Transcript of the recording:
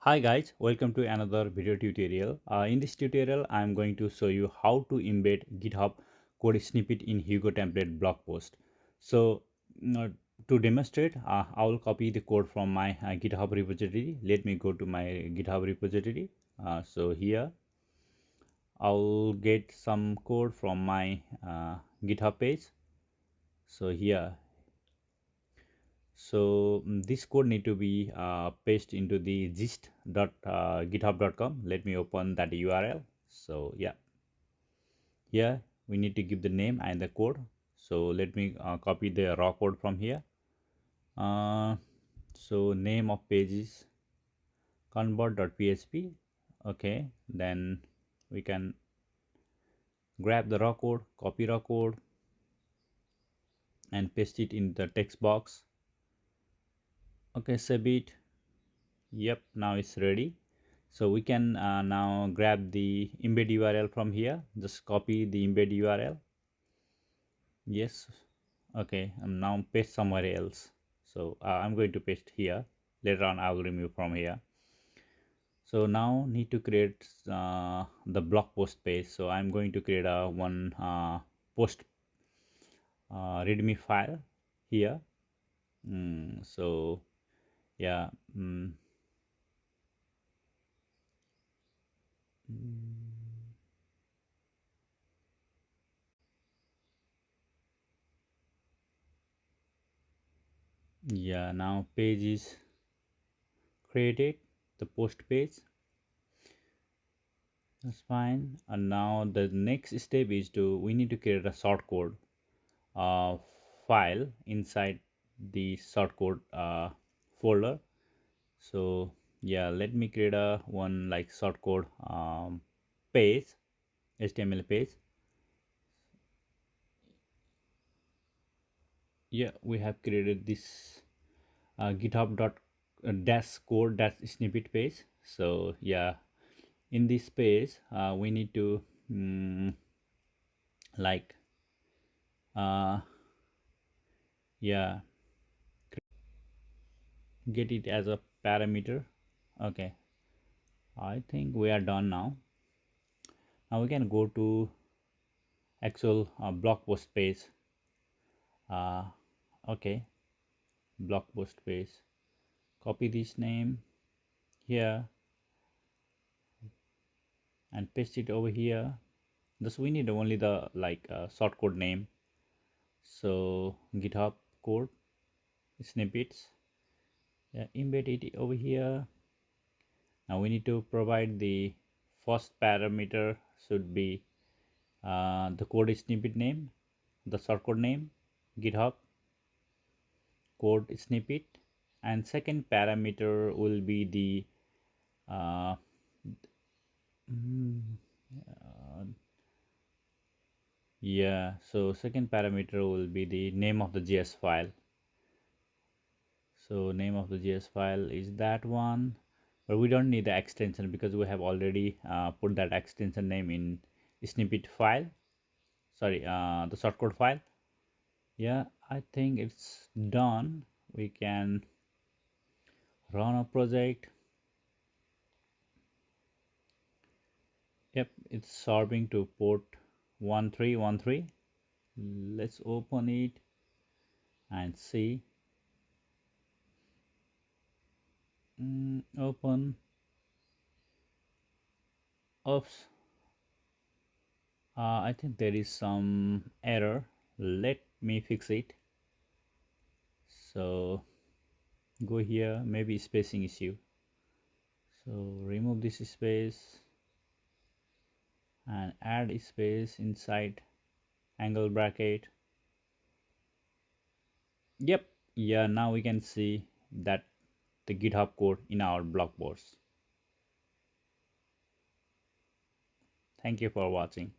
Hi guys, welcome to another video tutorial. In this tutorial, I am going to show you how to embed GitHub code snippet in Hugo template blog post. So to demonstrate, I will copy the code from my GitHub repository. Let me go to my GitHub repository. So here, I'll get some code from my GitHub page. So here, this code need to be pasted into the gist.github.com. Let me open that URL. So yeah, here we need to give the name and the code. So let me copy the raw code from here. So name of page is convert.php. Okay, then we can grab the raw code, copy raw code, and paste it in the text box. Okay, save it. Yep, now it's ready. So we can now grab the embed URL from here. Just copy the embed URL. Yes. Okay, and now paste somewhere else. So I'm going to paste here. Later on I will remove from here. So now need to create the blog post page. So I'm going to create a one post readme file here. So yeah. Yeah, now page is created, the post page. That's fine. And now the next step is we need to create a shortcode uh, file inside the shortcode folder. So yeah, let me create a one like shortcode page, HTML page. Yeah, we have created this github dot dash code dash snippet page. So yeah, in this page we need to like yeah, get it as a parameter. Okay, I think we are done now. Now we can go to actual blog post page. Okay, blog post page, copy this name here and paste it over here. Thus we need only the like short code name. So GitHub code snippets, yeah, embed it over here. Now we need to provide the first parameter should be the code snippet name, the shortcode name, GitHub code snippet, and second parameter will be the uh, yeah, so second parameter will be the name of the JS file. So name of the JS file is that one, but we don't need the extension because we have already put that extension name in snippet file, sorry, the shortcode file. Yeah, I think it's done. We can run a project. Yep, it's serving to port 1313. Let's open it and see. Open. Oops, I think there is some error. Let me fix it. So go here, maybe spacing issue. So remove this space and add space inside angle bracket. Yep, yeah, now we can see that the GitHub code in our blog post. Thank you for watching.